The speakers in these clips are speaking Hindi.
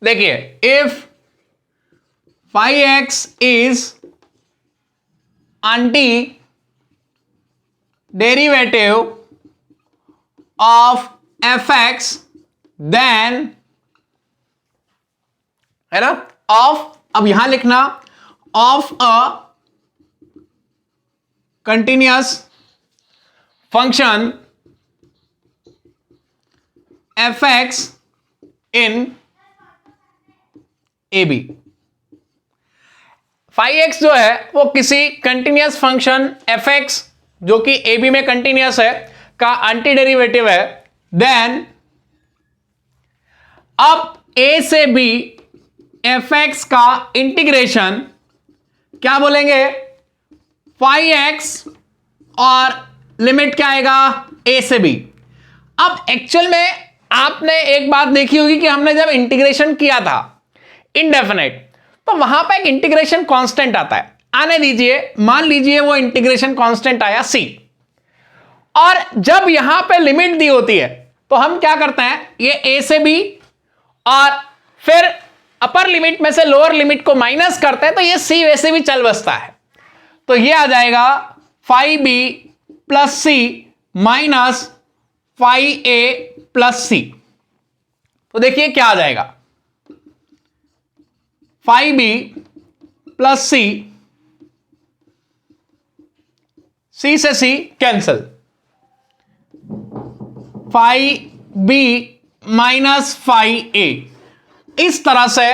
देखिए if phi x is antiderivative of f x then, है ना, ऑफ, अब यहां लिखना of a continuous function f x in a b. Phi x जो है वो किसी कंटिन्यूअस फंक्शन एफ एक्स जो कि ए बी में कंटिन्यूअस है का एंटी डेरिवेटिव है। देन अब ए से बी एफ एक्स का इंटीग्रेशन क्या बोलेंगे, फाई एक्स और लिमिट क्या आएगा ए से बी। अब एक्चुअल में आपने एक बात देखी होगी कि हमने जब इंटीग्रेशन किया था इनडेफिनेट, तो वहां पर एक इंटीग्रेशन कांस्टेंट आता है, आने दीजिए, मान लीजिए वो इंटीग्रेशन कांस्टेंट आया सी, और जब यहां पे लिमिट दी होती है तो हम क्या करते हैं, ये ए से बी और फिर अपर लिमिट में से लोअर लिमिट को माइनस करते हैं, तो ये सी वैसे भी चल बसता है, तो ये आ जाएगा phi b plus c minus phi a plus c. तो देखिए क्या आ जाएगा, phi b plus c, c से c cancel, phi b minus phi a. इस तरह से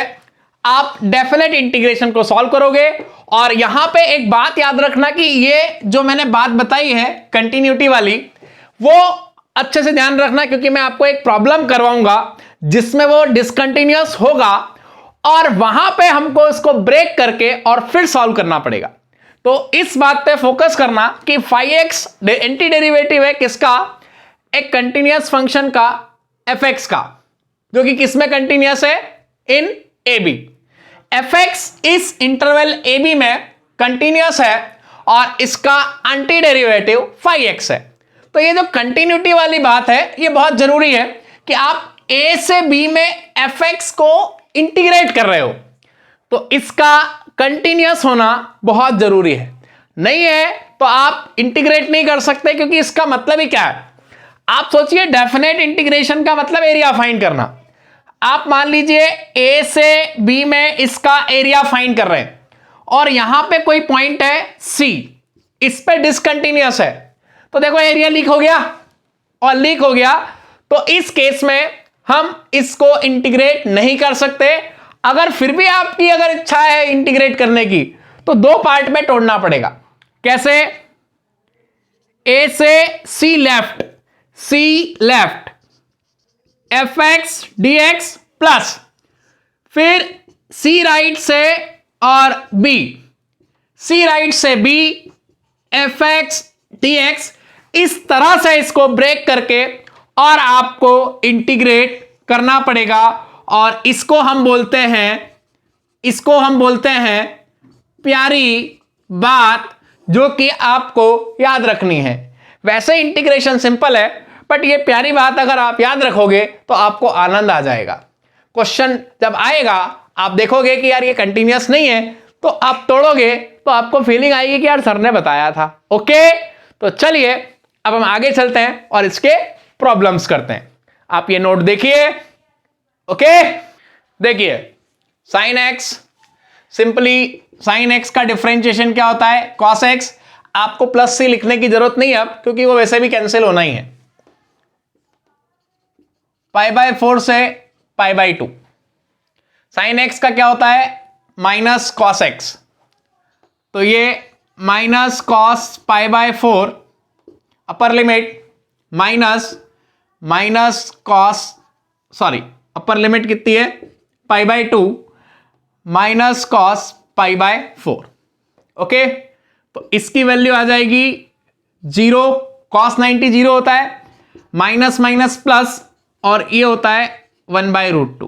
आप डेफिनेट इंटीग्रेशन को सॉल्व करोगे। और यहां पे एक बात याद रखना कि ये जो मैंने बात बताई है कंटिन्यूटी वाली, वो अच्छे से ध्यान रखना, क्योंकि मैं आपको एक प्रॉब्लम करवाऊंगा जिसमें वो डिसकंटिन्यूअस होगा और वहां पे हमको इसको ब्रेक करके और फिर सॉल्व करना पड़ेगा। तो इस बात पे फोकस करना कि फाई एक्स एंटी डेरिवेटिव है किसका, एक कंटिन्यूअस फंक्शन का एफ एक्स का, जो कि किसमें कंटिन्यूअस है, इन ए बी। एफ एक्स इस इंटरवल ए बी में कंटिन्यूअस है और इसका एंटी डेरिवेटिव फाई एक्स है। तो ये जो कंटिन्यूटी वाली बात है ये बहुत जरूरी है कि आप ए से बी में एफ एक्स को इंटीग्रेट कर रहे हो, तो इसका कंटिन्यूअस होना बहुत जरूरी है। नहीं है तो आप इंटीग्रेट नहीं कर सकते, क्योंकि इसका मतलब ही क्या है, आप सोचिए डेफिनेट इंटीग्रेशन का मतलब एरिया फाइंड करना। आप मान लीजिए ए से बी में इसका एरिया फाइंड कर रहे हैं और यहां पे कोई पॉइंट है सी, इस पे डिसकंटिन्यूअस है, तो देखो एरिया लीक हो गया, और लीक हो गया तो इस केस में हम इसको इंटीग्रेट नहीं कर सकते। अगर फिर भी आपकी अगर इच्छा है इंटीग्रेट करने की, तो दो पार्ट में तोड़ना पड़ेगा। कैसे, ए से c left, c left f x d x plus फिर सी राइट से और बी, सी राइट से b f x d x, इस तरह से इसको ब्रेक करके और आपको इंटीग्रेट करना पड़ेगा। और इसको हम बोलते हैं प्यारी बात, जो कि आपको याद रखनी है। वैसे इंटीग्रेशन सिंपल है, बट ये प्यारी बात अगर आप याद रखोगे तो आपको आनंद आ जाएगा। क्वेश्चन जब आएगा आप देखोगे कि यार ये कंटिन्यूअस नहीं है, तो आप तोड़ोगे तो आपको फीलिंग आएगी कि यार सर ने बताया था। ओके, तो चलिए अब हम आगे चलते हैं और इसके प्रॉब्लम्स करते हैं। आप ये नोट देखिए। ओके, देखिए sine x, simply sine x का डिफरेंशिएशन क्या होता है, कॉस एक्स। आपको प्लस सी लिखने की जरूरत नहीं है अब, क्योंकि वो वैसे भी कैंसिल होना ही है। पाई बाय 4 से पाई बाय 2। साइन एक्स का क्या होता है, माइनस कॉस एक्स, तो ये minus cos pi by 4 upper limit minus cos, sorry upper limit कितनी है, pi by 2 minus cos pi by 4। Okay, तो इसकी वैल्यू आ जाएगी 0, कॉस 90 0 होता है, माइनस माइनस प्लस, और ये होता है 1/√2,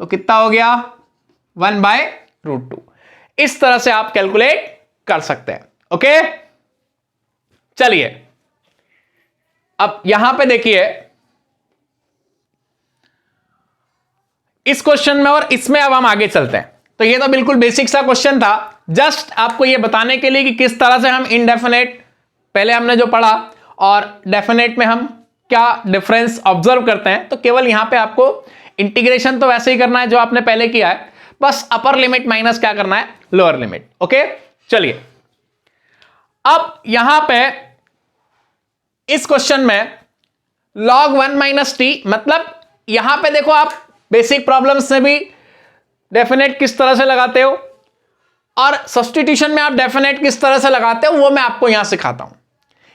तो कितना हो गया 1/√2। इस तरह से आप कैलकुलेट कर सकते हैं। ओके, चलिए अब यहां पे देखिए, इस क्वेश्चन में और इसमें अब हम आगे चलते हैं। तो ये तो बिल्कुल बेसिक सा क्वेश्चन था, जस्ट आपको ये बताने के लिए कि किस तरह से हम इनडेफिनेट पहले हमने जो पढ़ा और डेफिनेट में हम क्या डिफरेंस ऑब्जर्व करते हैं। तो केवल यहां पे आपको इंटीग्रेशन तो वैसे ही करना है जो आपने पहले किया है, बस अपर लिमिट माइनस क्या करना है, लोअर लिमिट। ओके, चलिए अब यहां पे इस क्वेश्चन में log 1 माइनस टी, मतलब यहां पे देखो आप बेसिक प्रॉब्लम्स से भी डेफिनेट किस तरह से लगाते हो और सब्स्टिट्यूशन में आप डेफिनेट किस तरह से लगाते हो वो मैं आपको यहां सिखाता हूं।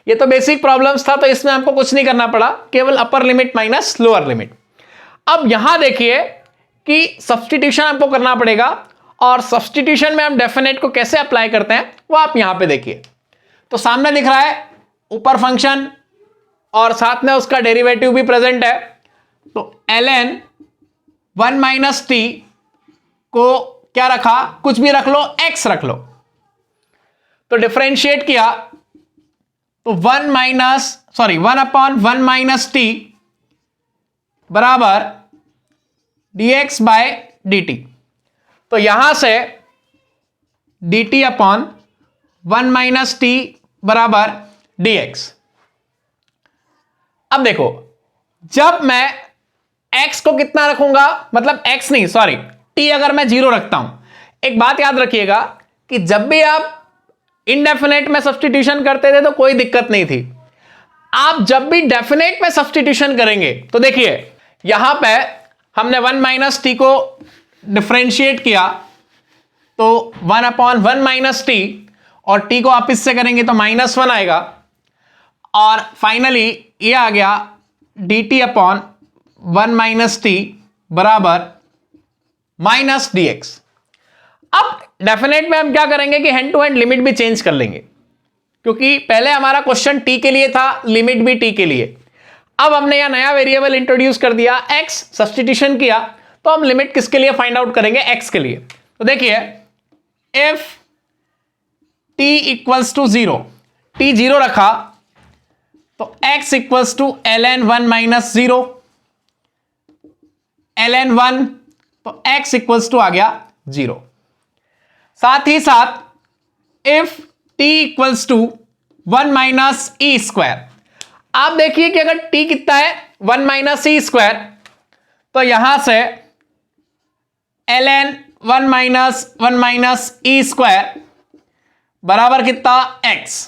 ये तो बेसिक प्रॉब्लम्स था, तो इसमें आपको कुछ नहीं करना पड़ा, केवल upper limit minus lower limit. अब यहां देखिए कि सब्स्टिट्यूशन आपको करना पड़ेगा और सब्स्टिट्यूशन में हम डेफिनेट को कैसे अप्लाई करते हैं वो आप यहां पे देखिए। तो सामने दिख रहा है ऊपर फंक्शन और साथ में उसका डेरिवेटिव भी प्रेजेंट है। तो ln 1 माइनस टी को क्या रखा, कुछ भी रख लो, x रख लो। तो डिफरेंशिएट किया तो 1 अपॉन 1 माइनस टी बराबर dx बाय dt। तो यहां से dt अपॉन 1 माइनस टी बराबर dx। अब देखो जब मैं x को कितना रखूंगा, मतलब x नहीं सॉरी t अगर मैं 0 रखता हूं, एक बात याद रखिएगा कि जब भी आप इनडेफिनेट में सब्स्टिट्यूशन करते थे तो कोई दिक्कत नहीं थी। आप जब भी डेफिनेट में सब्स्टिट्यूशन करेंगे तो देखिए यहां पे हमने 1 माइनस टी को डिफरेंशिएट किया तो 1 अपॉन 1 माइनस टी और t को आप इससे करेंगे तो -1 आएगा और फाइनली ये आ गया dt अपॉन 1 माइनस टी बराबर माइनस dx। अब डेफिनेट में हम क्या करेंगे कि हैंड टू हैंड लिमिट भी चेंज कर लेंगे, क्योंकि पहले हमारा क्वेश्चन t के लिए था, लिमिट भी t के लिए। अब हमने यह नया वेरिएबल इंट्रोड्यूस कर दिया x, सब्स्टिट्यूशन किया, तो हम लिमिट किसके लिए फाइंड आउट करेंगे, x के लिए। तो देखिए if t equals to 0, t 0 रखा तो x equals to ln 1 minus 0, ln 1 तो x इक्वल्स टू आ गया 0। साथ ही साथ if t equals to 1 minus e square, आप देखिए कि अगर t कितना है 1 माइनस ई स्क्वायर, तो यहां से ln 1 माइनस ई स्क्वायर बराबर कितना x।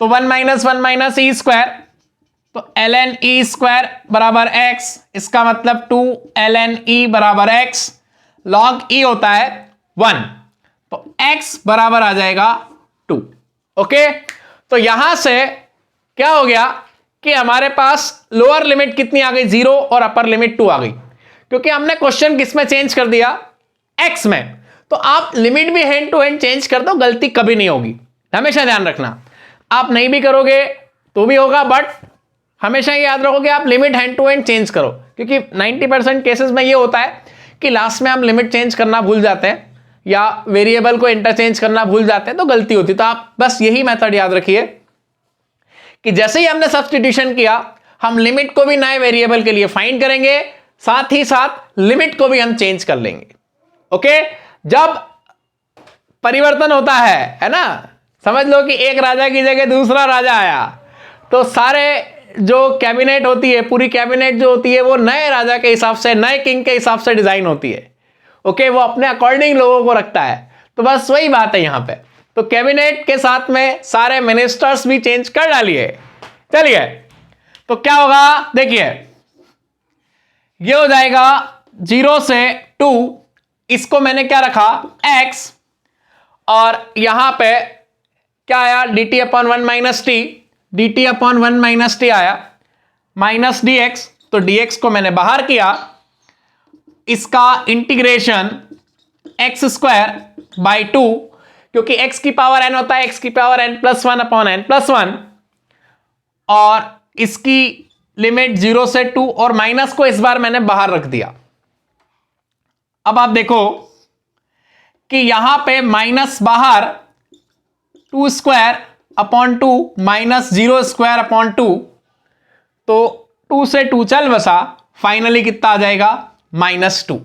तो 1 माइनस ई स्क्वायर तो ln e स्क्वायर बराबर x, इसका मतलब 2 ln e बराबर x, log e होता है 1, तो x बराबर आ जाएगा 2। ओके, तो यहां से क्या हो गया कि हमारे पास लोअर लिमिट कितनी आ गई, 0 और अपर लिमिट 2 आ गई, क्योंकि हमने क्वेश्चन किस में चेंज कर दिया, x में। तो आप लिमिट भी हैंड टू हैंड चेंज कर दो, गलती कभी नहीं होगी, हमेशा ध्यान रखना। आप नहीं भी करोगे तो भी होगा, बट हमेशा ये याद रखोगे आप limit hand to hand change करो, क्योंकि 90% केसेस में ये होता है कि लास्ट में हम लिमिट चेंज करना भूल जाते हैं या वेरिएबल को इंटरचेंज करना भूल जाते हैं, तो गलती होती है। तो आप बस यही मेथड याद रखिए कि जैसे ही हमने सब्स्टिट्यूशन किया, हम लिमिट को भी नए वेरिएबल के लिए फाइंड करेंगे, साथ ही साथ लिमिट को भी हम चेंज कर लेंगे। ओके, जब परिवर्तन होता है ना, समझ लो कि एक राजा की जगह दूसरा राजा आया, तो सारे जो कैबिनेट होती है, पूरी कैबिनेट जो होती है वो नए राजा के हिसाब से, नए किंग के हिसाब से डिजाइन होती है। ओके, वो अपने अकॉर्डिंग लोगों को रखता है। तो बस वही बात है यहां पे। तो कैबिनेट के साथ में सारे मिनिस्टर्स भी चेंज कर डालिए। चलिए, तो क्या होगा देखिए, ये हो जाएगा 0 से 2, इसको मैंने क्या रखा x, और यहां पे क्या आया dt upon 1 minus T, dt upon 1 minus T आया, माइनस dx, तो dx को मैंने बाहर किया, इसका इंटीग्रेशन x स्क्वायर बाई 2, क्योंकि x की पावर n होता है, x की power n plus 1 upon n plus 1, और इसकी लिमिट 0 से 2, और माइनस को इस बार मैंने बाहर रख दिया। अब आप देखो कि यहां पे माइनस बाहर 2 square upon 2 minus 0 square upon 2, तो 2 से 2 चल बसा, फाइनली कितना आ जाएगा -2।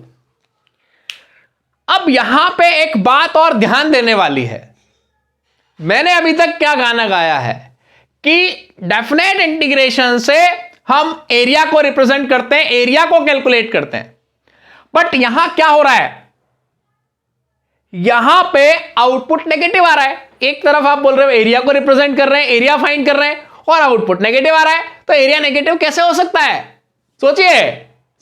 अब यहां पे एक बात और ध्यान देने वाली है, मैंने अभी तक क्या गाना गाया है कि डेफिनेट इंटीग्रेशन से हम एरिया को रिप्रेजेंट करते हैं, एरिया को कैलकुलेट करते हैं, बट यहां क्या हो रहा है, यहां पे आउटपुट नेगेटिव आ रहा है। एक तरफ आप बोल रहे हो एरिया को रिप्रेजेंट कर रहे हैं, एरिया फाइंड कर रहे हैं, और आउटपुट नेगेटिव आ रहा है, तो एरिया नेगेटिव कैसे हो सकता है? सोचिए,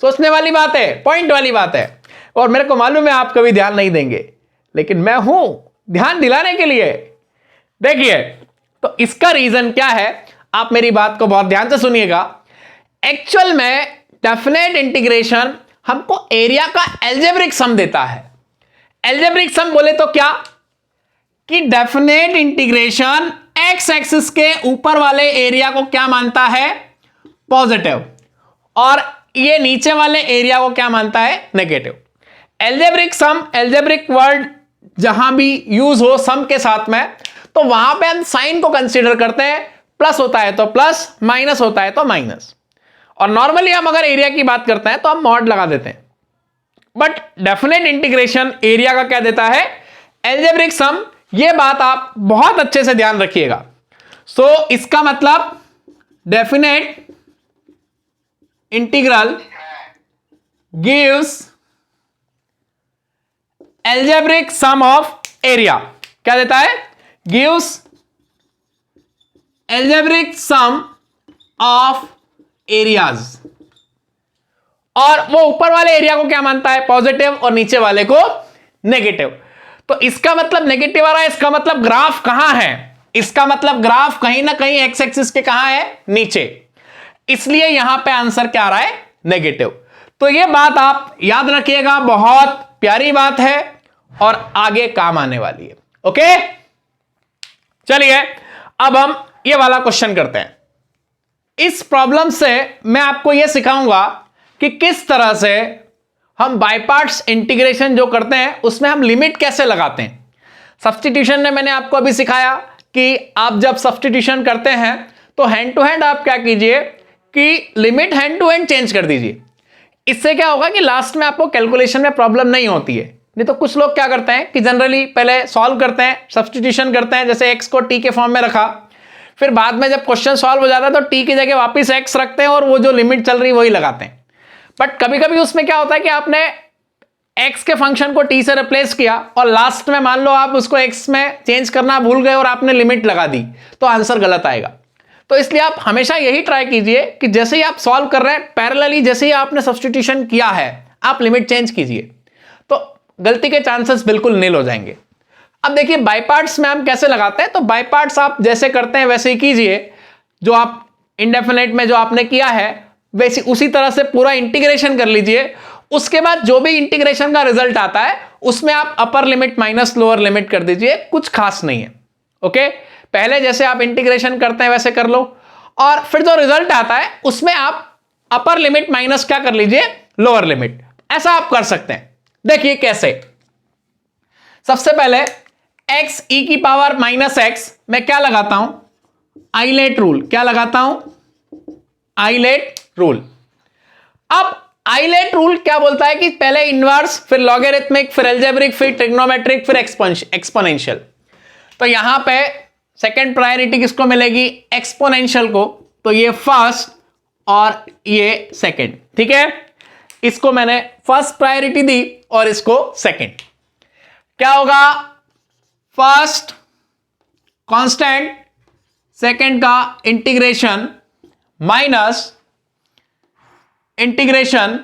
सोचने वाली बात है, पॉइंट वाली बात है। और मेरे को मालूम है आप कभी ध्यान नहीं देंगे, लेकिन मैं हूं ध्यान दिलाने के लिए। देखिए, तो इसका रीजन क्या है, आप मेरी बात को बहुत ध्यान से सुनिएगा। एक्चुअल में डेफिनेट इंटीग्रेशन हमको एरिया का एल्जेब्रिक सम देता है। एल्जेब्रिक सम बोले तो क्या कि डेफिनेट इंटीग्रेशन एक्स एक्सिस के ऊपर वाले एरिया को क्या मानता है? पॉजिटिव, और ये नीचे वाले एरिया को क्या मानता है? Negative. Algebraic sum, algebraic word जहां भी यूज हो सम के साथ में, तो वहां पे हम साइन को कंसीडर करते हैं, प्लस होता है तो प्लस, माइनस होता है तो माइनस। और नॉर्मली हम अगर एरिया की बात करते हैं तो हम मॉड लगा देते हैं, बट डेफिनेट इंटीग्रेशन एरिया का क्या देता है? Algebraic sum. ये बात आप बहुत अच्छे से ध्यान रखिएगा। सो इसका मतलब definite integral gives algebraic sum of area. क्या देता है? Gives algebraic sum of areas. और वो ऊपर वाले एरिया को क्या मानता है? पॉजिटिव, और नीचे वाले को नेगेटिव। तो इसका मतलब नेगेटिव आ रहा है, इसका मतलब ग्राफ कहां है? इसका मतलब ग्राफ कहीं ना कहीं एक्स एक्सिस के कहां है? नीचे। इसलिए यहां पे आंसर क्या आ रहा है? नेगेटिव। तो ये बात आप याद रखिएगा, बहुत प्यारी बात है और आगे काम आने वाली है। ओके, चलिए अब हम ये वाला क्वेश्चन करते हैं। इस प्रॉब्लम से मैं आपको यह सिखाऊंगा कि किस तरह से हम बाय पार्ट्स इंटीग्रेशन जो करते हैं उसमें हम लिमिट कैसे लगाते हैं। सब्स्टिट्यूशन में मैंने आपको अभी सिखाया कि आप जब सब्स्टिट्यूशन करते हैं तो हैंड टू हैंड आप क्या कीजिए कि limit hand to hand change कर दीजिए। इससे क्या होगा कि लास्ट में आपको कैलकुलेशन में प्रॉब्लम नहीं होती है। नहीं तो कुछ लोग क्या करते हैं कि जनरली पहले सॉल्व करते हैं, सब्स्टिट्यूशन करते हैं, जैसे एक्स को टी के फॉर्म में रखा, फिर बाद में जब क्वेश्चन सॉल्व हो जाता है तो टी की जगह वापस एक्स रखते हैं और वो जो लिमिट चल रही है वही लगाते हैं। बट कभी कभी उसमें क्या होता है कि आपने एक्स के फंक्शन को टी से रिप्लेस किया और लास्ट में मान लो आप उसको एक्स में चेंज करना भूल गए और आपने लिमिट लगा दी, तो आंसर गलत आएगा। तो इसलिए आप हमेशा यही ट्राई कीजिए कि जैसे ही आप सॉल्व कर रहे हैं पैरेलली जैसे ही आपने सब्स्टिट्यूशन किया है आप लिमिट चेंज कीजिए, तो गलती के चांसेस बिल्कुल नील हो जाएंगे। अब देखिए बाय पार्ट्स में हम कैसे लगाते हैं, तो बाय पार्ट्स आप जैसे करते हैं वैसे ही कीजिए। जो आप इंडेफिनेट में जो आपने किया है वैसे उसी तरह से पूरा इंटीग्रेशन कर लीजिए। उसके बाद जो भी इंटीग्रेशन का रिजल्ट आता है उसमें आप upper limit minus lower limit कर दीजिए, कुछ खास नहीं है। ओके, पहले जैसे आप इंटीग्रेशन करते हैं वैसे कर लो, और फिर जो रिजल्ट आता है उसमें आप अपर लिमिट माइनस क्या कर लीजिए? Lower limit. ऐसा आप कर सकते हैं। देखिए कैसे। सबसे पहले x e की पावर माइनस एक्स मैं क्या लगाता हूं? ILATE rule. क्या लगाता हूं? ILATE rule. अब आइलेट रूल क्या बोलता है कि पहले इनवर्स, फिर लॉगरिथमिक, फिर अलजेब्रिक, फिर ट्रिग्नोमेट्रिक, फिर एक्सपोनेंशियल। तो यहां पे सेकंड प्रायोरिटी किसको मिलेगी? एक्सपोनेंशियल को। तो ये फर्स्ट और ये सेकंड, ठीक है। इसको मैंने फर्स्ट प्रायोरिटी दी और इसको सेकंड। क्या होगा? फर्स्ट कांस्टेंट, सेकंड का integration minus integration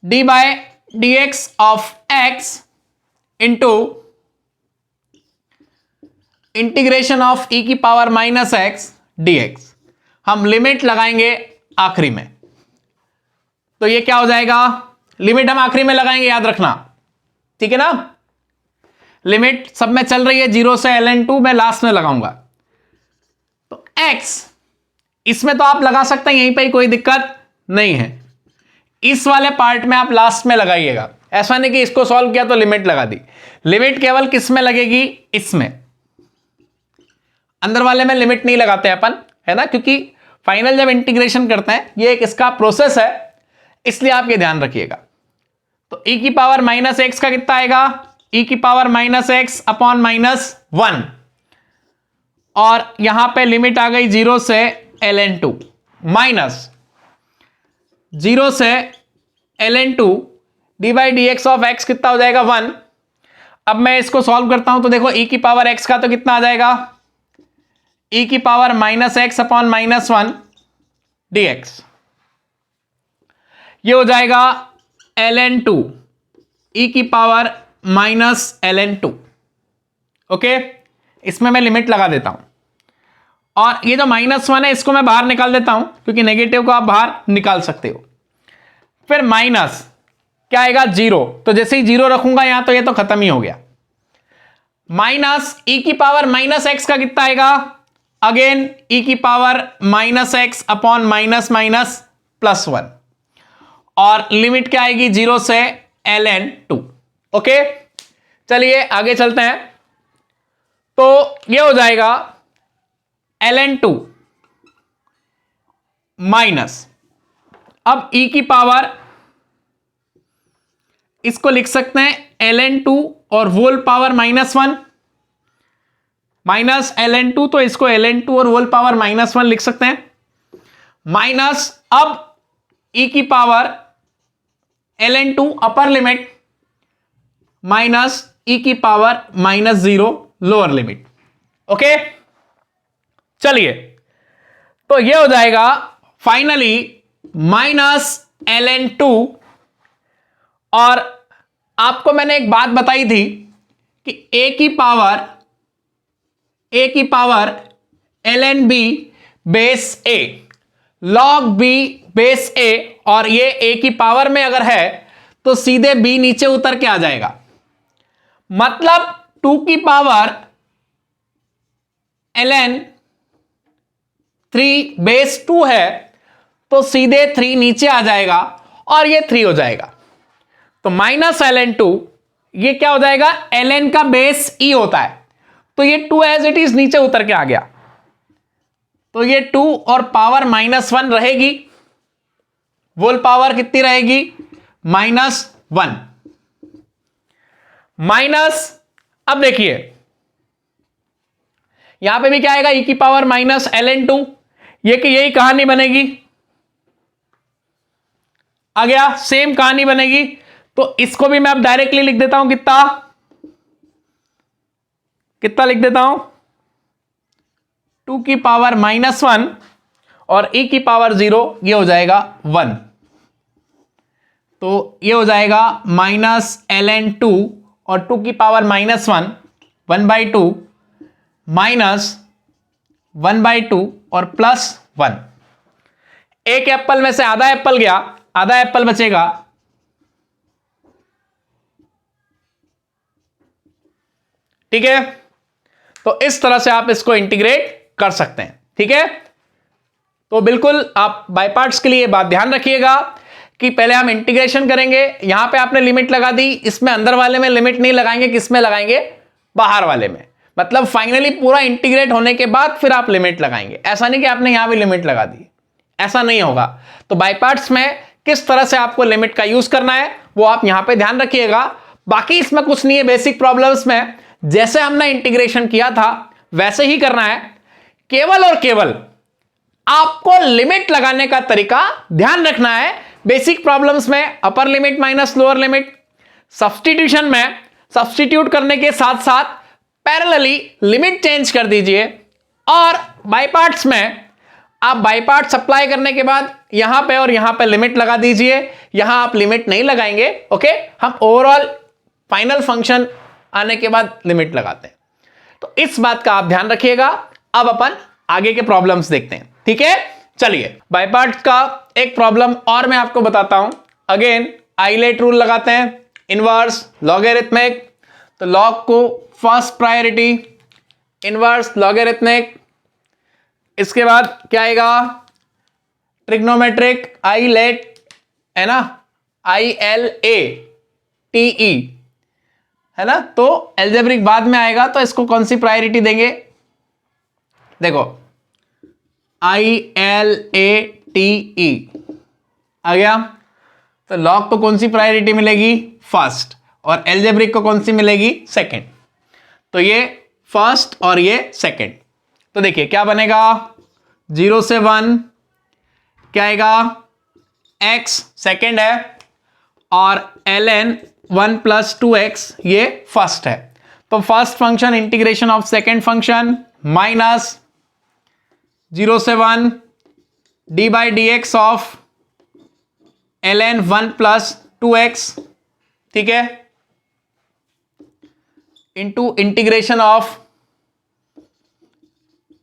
d by d x of x into integration of e की power minus x d x. हम लिमिट लगाएंगे आखिरी में, तो ये क्या हो जाएगा? लिमिट हम आखिरी में लगाएंगे, याद रखना, ठीक है ना। लिमिट सब में चल रही है 0 से ln2, मैं लास्ट में लगाऊंगा। तो x इसमें तो आप लगा सकते हैं यहीं पे ही, कोई दिक्कत नहीं है। इस वाले पार्ट में आप लास्ट में लगाइएगा, ऐसा नहीं कि इसको सॉल्व किया तो लिमिट लगा दी। लिमिट केवल किस में लगेगी? इसमें। अंदर वाले में लिमिट नहीं लगाते अपन, है ना, क्योंकि फाइनल जब इंटीग्रेशन करते हैं ये एक इसका प्रोसेस है। इसलिए आप ये ध्यान रखिएगा। तो e की पावर माइनस एक्स का कितना आएगा, e की power minus x upon minus 1, और यहां पे लिमिट आ गई 0 से ln2 माइनस 0 से ln2 D by D x of x कितना हो जाएगा 1। अब मैं इसको सॉल्व करता हूं तो देखो e की पावर x का तो कितना आ जाएगा, e की power minus x upon minus 1 dx, ये हो जाएगा ln2 e की पावर माइनस ln2। ओके, इसमें मैं लिमिट लगा देता हूं, और ये जो माइनस 1 है इसको मैं बाहर निकाल देता हूं, क्योंकि नेगेटिव को आप बाहर निकाल सकते हो। फिर माइनस क्या आएगा 0, तो जैसे ही 0 रखूंगा यहां तो ये तो खत्म ही हो गया। माइनस e की पावर माइनस एक्स का कितना आएगा, अगेन e की power minus x upon minus minus plus 1, और लिमिट क्या आएगी 0 से ln2। ओके, चलिए आगे चलते हैं। तो ये हो जाएगा ln2 माइनस, अब e की पावर इसको लिख सकते हैं ln2 और whole power minus 1, minus ln2, तो इसको ln2 और होल पावर माइनस 1 लिख सकते हैं, माइनस अब e की power ln2 upper limit minus e की power minus 0 lower limit. Okay, चलिए, तो ये हो जाएगा फाइनली माइनस ln2, और आपको मैंने एक बात बताई थी कि a की power ln b base a log b base a, और ये a की पावर में अगर है तो सीधे b नीचे उतर के आ जाएगा, मतलब 2 की पावर ln 3 बेस 2 है तो सीधे 3 नीचे आ जाएगा और ये 3 हो जाएगा। तो माइनस ln2, ये क्या हो जाएगा, ln का बेस e होता है, तो ये 2 एज इट इज नीचे उतर के आ गया, तो ये 2 और पावर माइनस 1 रहेगी, होल पावर कितनी रहेगी माइनस 1 माइनस। अब देखिए यहां पे भी क्या आएगा, e की पावर माइनस ln2, ये कि यही कहानी बनेगी, आ गया, सेम कहानी बनेगी। तो इसको भी मैं अब डायरेक्टली लिख देता हूं, कितना लिख देता हूं, 2 की पावर माइनस 1 और e की पावर 0, ये हो जाएगा 1, तो ये हो जाएगा माइनस ln2 और 2 की पावर माइनस 1 1/2 माइनस 1/2 और प्लस 1। एक एप्पल में से आधा एप्पल गया, आधा एप्पल बचेगा, ठीक है। तो इस तरह से आप इसको इंटीग्रेट कर सकते हैं, ठीक है। तो बिल्कुल आप बाय पार्ट्स के लिए बात ध्यान रखिएगा कि पहले हम इंटीग्रेशन करेंगे, यहां पे आपने लिमिट लगा दी, इसमें अंदर वाले में लिमिट नहीं लगाएंगे, किसमें लगाएंगे, बाहर वाले में, मतलब फाइनली पूरा इंटीग्रेट होने के बाद फिर आप लिमिट लगाएंगे। ऐसा नहीं कि आपने यहां भी लिमिट लगा दी, ऐसा नहीं होगा। तो बाय पार्ट्स में किस तरह से आपको लिमिट का यूज करना है वो आप यहां पे ध्यान रखिएगा। बाकी इसमें कुछ नहीं है, बेसिक प्रॉब्लम्स में जैसे हमने इंटीग्रेशन किया था वैसे ही करना है, केवल और केवल आपको लिमिट लगाने का तरीका ध्यान रखना है। बेसिक प्रॉब्लम्स में upper limit minus lower limit, substitution में सब्स्टिट्यूट करने के साथ साथ पैरेलली लिमिट चेंज कर दीजिए, और बाय पार्ट्स में आप बाय पार्ट्स अप्लाई करने के बाद यहां पे और यहां पे लिमिट लगा दीजिए, यहां आप लिमिट नहीं लगाएंगे, ओके। हम ओवरऑल फाइनल फंक्शन आने के बाद लिमिट लगाते हैं, तो इस बात का आप ध्यान रखिएगा। अब अपन आगे के प्रॉब्लम्स देखते हैं, ठीक है। चलिए बाय पार्ट्स का एक प्रॉब्लम और मैं आपको बताता हूं। अगेन आइलेट रूल लगाते हैं, इनवर्स लॉगरिथमिक, तो लॉग को फर्स्ट प्रायोरिटी, इनवर्स लॉगरिथमिक, इसके बाद क्या आएगा, ट्रिग्नोमेट्रिक आइलेट, है ना, ILATE, है ना। तो एल्जेब्रिक बाद में आएगा, तो इसको कौन सी प्रायोरिटी देंगे, देखो ILATE आ गया। तो लॉग को कौन सी प्रायोरिटी मिलेगी? फर्स्ट। और एल्जेब्रिक को कौन सी मिलेगी? सेकंड। तो ये फर्स्ट और ये सेकंड। तो देखिए क्या बनेगा, 0 से 1 क्या आएगा? x सेकंड है, और ln 1 + 2x ये फर्स्ट है। तो first function integration of second function minus 0 से 1 d/dx ऑफ ln 1 + 2x, ठीक है, into integration of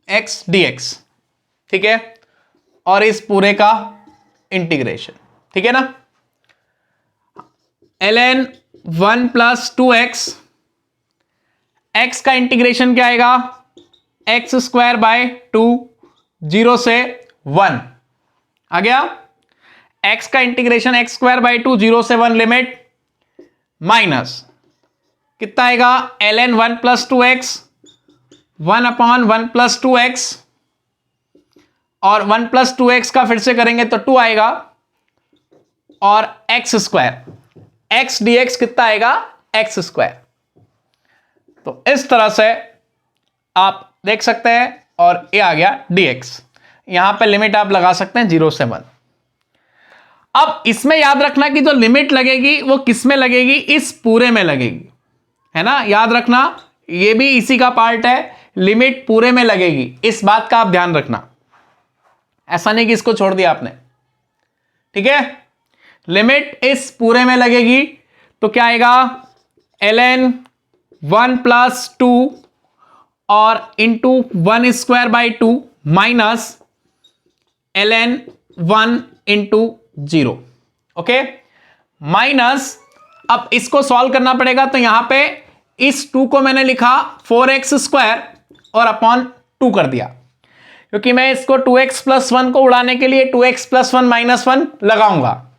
x dx, ठीक है, और इस पूरे का इंटीग्रेशन, ठीक है ना। ln 1 + 2x, x का इंटीग्रेशन क्या आएगा? x²/2, 0 से 1 आ गया। x का इंटीग्रेशन x²/2, 0 से 1 लिमिट, माइनस कितना आएगा? ln 1 + 2x, 1/1 + 2x, और 1 + 2x का फिर से करेंगे तो 2 आएगा, और x², x dx कितना आएगा? x²। तो इस तरह से आप देख सकते हैं, और ये आ गया dx। यहां पे लिमिट आप लगा सकते हैं 0 से 1। अब इसमें याद रखना कि जो लिमिट लगेगी वो किस में लगेगी? इस पूरे में लगेगी, है ना। याद रखना ये भी इसी का पार्ट है, लिमिट पूरे में लगेगी, इस बात का आप ध्यान रखना। ऐसा नहीं कि इसको छोड़ दिया आपने, ठीक है। लिमिट इस पूरे में लगेगी, तो क्या आएगा? ln 1 + 2 और into 1²/2 minus ln 1 × 0, okay, minus. अब इसको सॉल्व करना पड़ेगा, तो यहां पे इस 2 को मैंने लिखा 4x² और अपॉन 2 कर दिया, क्योंकि मैं इसको 2x + 1 को उड़ाने के लिए 2x + 1 - 1 लगाऊंगा,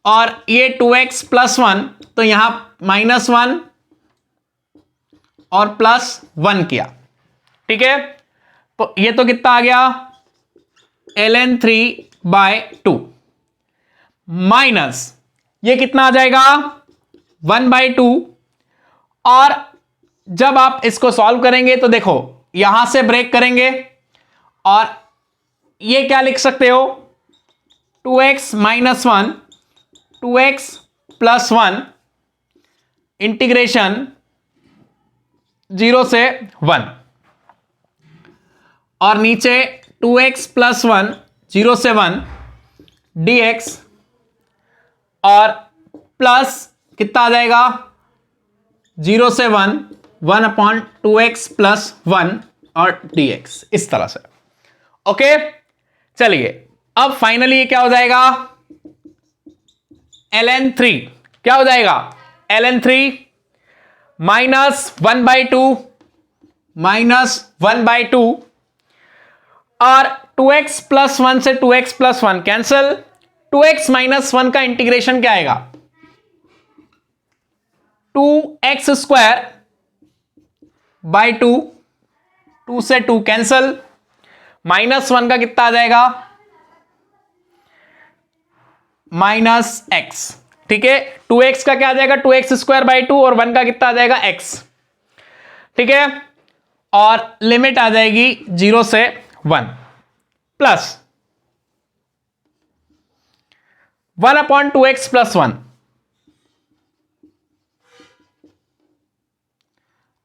और ये 2x + 1, तो यहां -1 और +1 किया, ठीक है। तो ये तो कितना आ गया? ln 3/2 माइनस ये कितना आ जाएगा? 1/2। और जब आप इसको सॉल्व करेंगे तो देखो यहां से ब्रेक करेंगे, और ये क्या लिख सकते हो? 2x - 1, 2x + 1 इंटीग्रेशन 0 से 1, और नीचे 2x + 1, 0 से 1 dx, और प्लस कितना आ जाएगा? 0 से 1, 1/2x + 1 और dx, इस तरह से, ओके। चलिए अब फाइनली ये क्या हो जाएगा? ln 3 क्या हो जाएगा? ln 3 -1/2 -1/2, और 2x + 1 से 2x + 1 कैंसल, 2x - 1 का इंटीग्रेशन क्या आएगा? 2x²/2, 2 से 2 कैंसल, -1 का कितना आ जाएगा? -x, ठीक है। 2x का क्या आ जाएगा? 2x²/2, और 1 का कितना आ जाएगा? x, ठीक है। और लिमिट आ जाएगी 0 से 1 प्लस 1/2x + 1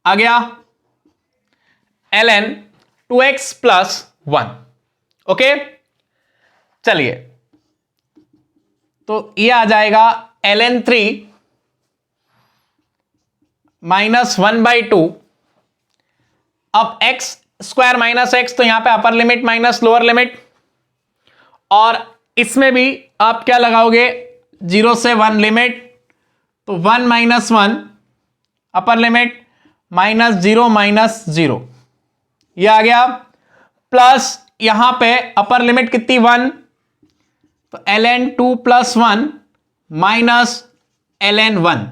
आ गया, ln 2x + 1, ओके। चलिए तो ये आ जाएगा ln 3 -1/2। अब x² - x, तो यहां पे upper limit minus lower limit, और इसमें भी आप क्या लगाओगे? 0 से 1 लिमिट, तो 1 - 1 अपर लिमिट, -0 -0 ये आ गया, प्लस यहां पे अपर लिमिट कितनी? 1, तो ln 2 + 1 माइनस ln 1,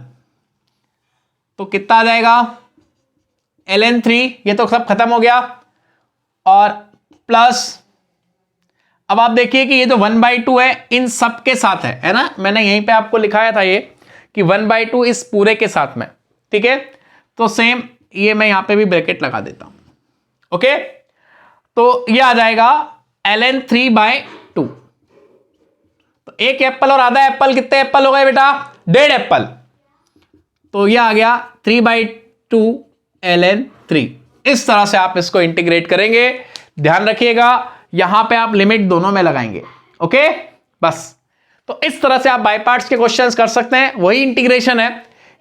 तो कितना आ जाएगा? ln 3, ये तो सब खत्म हो गया, और प्लस अब आप देखिए कि ये जो 1/2 है इन सब के साथ है ना, मैंने यहीं पे आपको लिखाया था ये कि 1/2 इस पूरे के साथ में, ठीक है। तो सेम ये मैं यहां पे भी ब्रैकेट लगा देता हूं, ओके। तो ये आ जाएगा ln 3/2। तो एक एप्पल और आधा एप्पल, कितने एप्पल हो गए बेटा? 1.5 एप्पल। तो ये आ गया 3/2 ln 3। इस तरह से आप इसको इंटीग्रेट करेंगे। ध्यान रखिएगा यहां पे आप लिमिट दोनों में लगाएंगे, ओके बस। तो इस तरह से आप बाय पार्ट्स के क्वेश्चंस कर सकते हैं, वही इंटीग्रेशन है,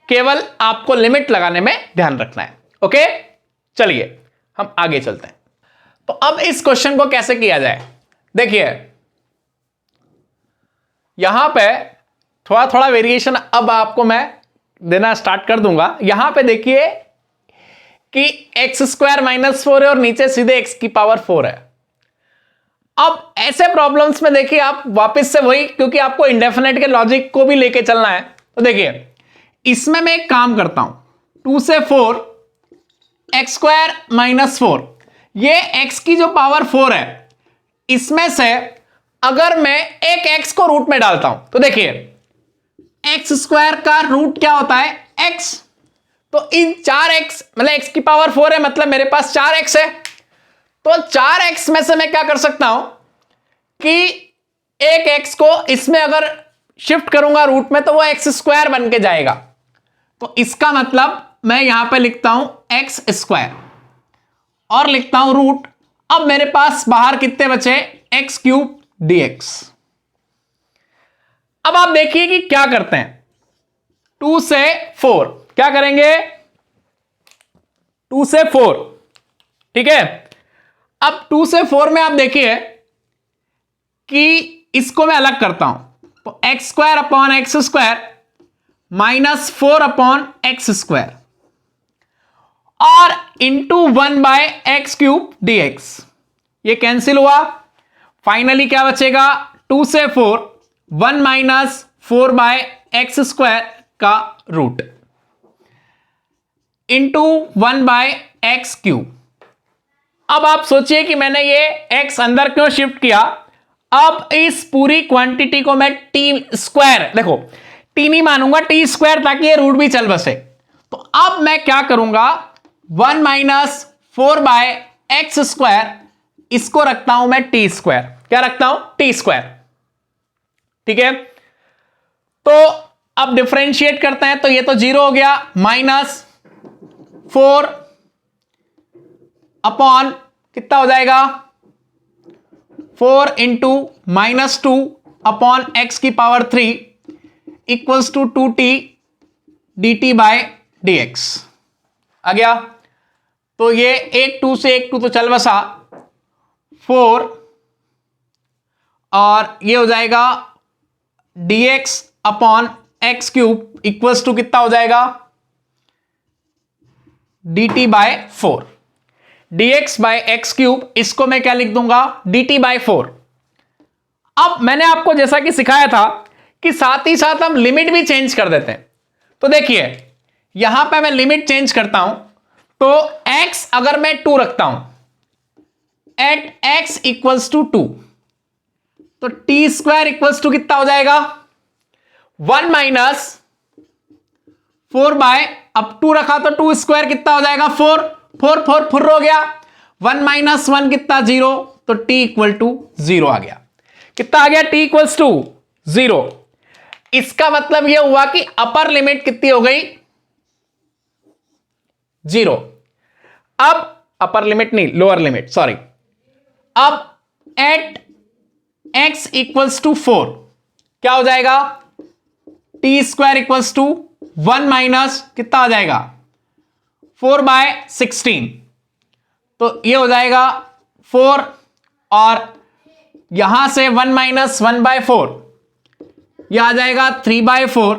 केवल आपको लिमिट लगाने में ध्यान रखना है, ओके। चलिए हम आगे चलते हैं। तो अब इस क्वेश्चन को कैसे किया जाए, देखिए यहां पे थोड़ा थोड़ा वेरिएशन अब आपको मैं देना स्टार्ट कर दूंगा। यहां पे देखिए कि x² - 4 है और नीचे सीधे x की पावर 4 है। अब ऐसे प्रॉब्लम्स में देखिए आप वापस से वही, क्योंकि आपको इंडेफिनेट के लॉजिक को भी लेके चलना है, तो देखिए इसमें मैं एक काम करता हूं, 2 से 4 x² - 4, ये x की जो पावर 4 है इसमें से अगर मैं एक x को रूट में डालता हूं तो देखिए x² का रूट क्या होता है? x। तो इन 4x मतलब x की पावर 4 है, मतलब मेरे पास 4x है। तो 4x में से मैं क्या कर सकता हूं कि एक x को इसमें अगर शिफ्ट करूंगा रूट में तो वो x² बन के जाएगा। तो इसका मतलब मैं यहां पे लिखता हूं x² और लिखता हूं रूट। अब मेरे पास बाहर कितने बचे? x³ dx। अब आप देखिए कि क्या करते हैं, 2 से 4 क्या करेंगे? 2 से 4, ठीक है। अब 2 से 4 में आप देखिए कि इसको मैं अलग करता हूं, तो x² - 4/x² और इंटू 1/x³ dx। ये कैंसिल हुआ, फाइनली क्या बचेगा? 2 से 4 1 - 4/x² का रूट इंटू 1/x³। अब आप सोचिए कि मैंने ये x अंदर क्यों शिफ्ट किया। अब इस पूरी क्वांटिटी को मैं t², देखो t नहीं मानूंगा, t², ताकि ये रूट भी चल बसे। तो अब मैं क्या करूंगा, 1 - 4/x², इसको रखता हूं मैं t²। क्या रखता हूं? t², ठीक है। तो अब डिफरेंशिएट करते हैं, तो ये तो 0 हो गया, -4 अपॉन कितना हो जाएगा? 4 into -2/x³ equals to 2t dt/dx आ गया। तो ये एक 2 से एक 2 तो चल बसा, 4 और ये हो जाएगा dx/x³ इक्वल्स टू कितना हो जाएगा? dt/4। dx/x³, इसको मैं क्या लिख दूंगा? dt/4। अब मैंने आपको जैसा कि सिखाया था कि साथ ही साथ हम लिमिट भी चेंज कर देते हैं। तो देखिए यहां पे मैं लिमिट चेंज करता हूं, तो x अगर मैं 2 रखता हूं, एट x इक्वल्स टू 2, तो t² इक्वल्स टू कितना हो जाएगा? 1 - 4 अब 2 रखा तो 2² कितना हो जाएगा? 4 4 4 4 हो गया, 1 - 1 कितना? 0, तो t इक्वल टू 0 आ गया। कितना आ गया? t equals to 0। इसका मतलब यह हुआ कि अपर लिमिट कितनी हो गई? 0। अब अपर लिमिट नहीं, लोअर लिमिट, सॉरी। अब एट x इक्वल्स टू 4 क्या हो जाएगा? t² इक्वल्स टू 1 माइनस कितना आ जाएगा? 4/16। तो ये हो जाएगा 4 और यहां से 1 - 1/4 यह आ जाएगा 3/4।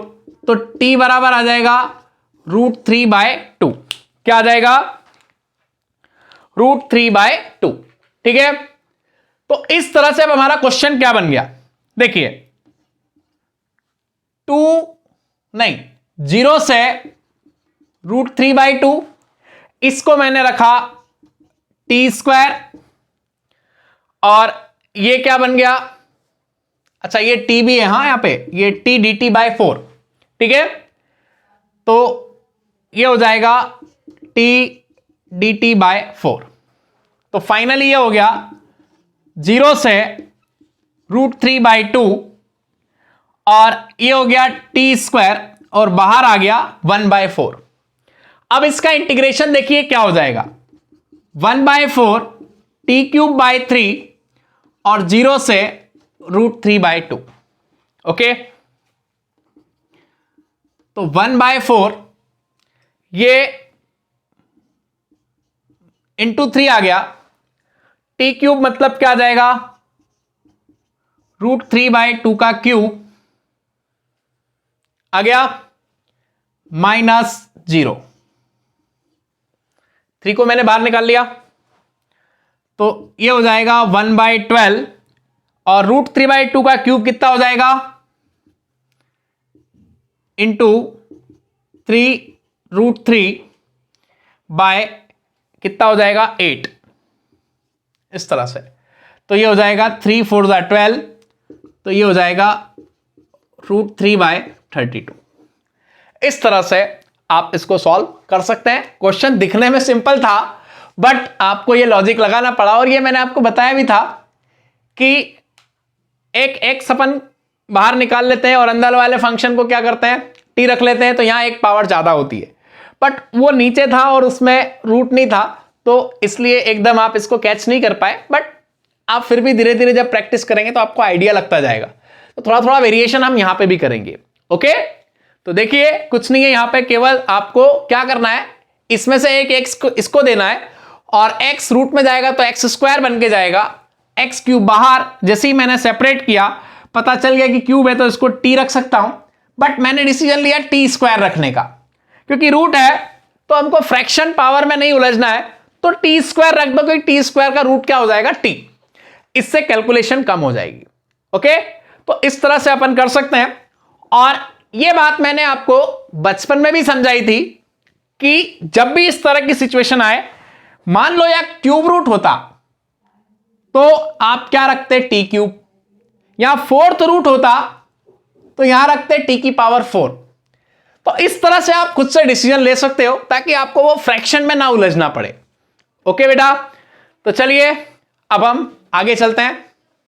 तो t बराबर आ जाएगा √3/2। क्या आ जाएगा? √3/2, ठीक है। तो इस तरह से अब हमारा क्वेश्चन क्या बन गया, देखिए 0 से √3/2, इसको मैंने रखा t² और ये क्या बन गया, अच्छा ये t भी है, हाँ यहां पे ये t dt बाय 4, ठीक है, तो ये हो जाएगा t dt बाय 4। तो फाइनली ये हो गया 0 से √3/2 और ये हो गया t² और बाहर आ गया 1/4। अब इसका इंटीग्रेशन देखिए क्या हो जाएगा, 1/4 t³ और 0 से √3/2। ओके, तो 1/4 ये इंटू 3 आ गया, t³ मतलब क्या आ जाएगा, √3/2 का क्यूब आ गया -0। 3 को मैंने बाहर निकाल लिया, तो ये हो जाएगा 1/12 और √3/2 का क्यूब कितना हो जाएगा, इंटू 3√3 बाय कितना हो जाएगा 8, इस तरह से। तो ये हो जाएगा 3 4 12, तो ये हो जाएगा √3/32। इस तरह से आप इसको सॉल्व कर सकते हैं। क्वेश्चन दिखने में सिंपल था, बट आपको ये लॉजिक लगाना पड़ा, और ये मैंने आपको बताया भी था कि एक x अपन बाहर निकाल लेते हैं और अंदर वाले फंक्शन को क्या करते हैं, t रख लेते हैं, तो यहां एक पावर ज्यादा होती है, बट वो नीचे था और उसमें रूट नहीं था, तो इसलिए एकदम आप इसको कैच नहीं कर पाए, बट आप फिर भी धीरे धीरे जब प्रैक्टिस करेंगे तो आपको आइडिया लगता जाएगा। तो थोड़ा थोड़ा वेरिएशन हम यहां पे भी करेंगे। ओके, तो देखिए कुछ नहीं है, यहां पे केवल आपको क्या करना है, इसमें से एक x को इसको देना है, और x रूट में जाएगा तो x² बन के जाएगा, x³ बाहर जैसे ही मैंने सेपरेट किया पता चल गया कि क्यूब है तो इसको t रख सकता हूं, बट मैंने डिसीजन लिया t² रखने का, क्योंकि रूट है तो हमको फ्रैक्शन पावर में नहीं उलझना है, तो t² रख दो, क्योंकि t² का रूट क्या हो जाएगा t, इससे कैलकुलेशन कम हो जाएगी। ओके, तो इस तरह से अपन कर सकते हैं। और यह बात मैंने आपको बचपन में भी समझाई थी कि जब भी इस तरह की सिचुएशन आए, मान लो या क्यूब रूट होता तो आप क्या रखते, t³, या 4th रूट होता तो यहां रखते t⁴। तो इस तरह से आप खुद से डिसीजन ले सकते हो ताकि आपको वो फ्रैक्शन में ना उलझना पड़े। ओके बेटा, तो चलिए अब हम आगे चलते हैं।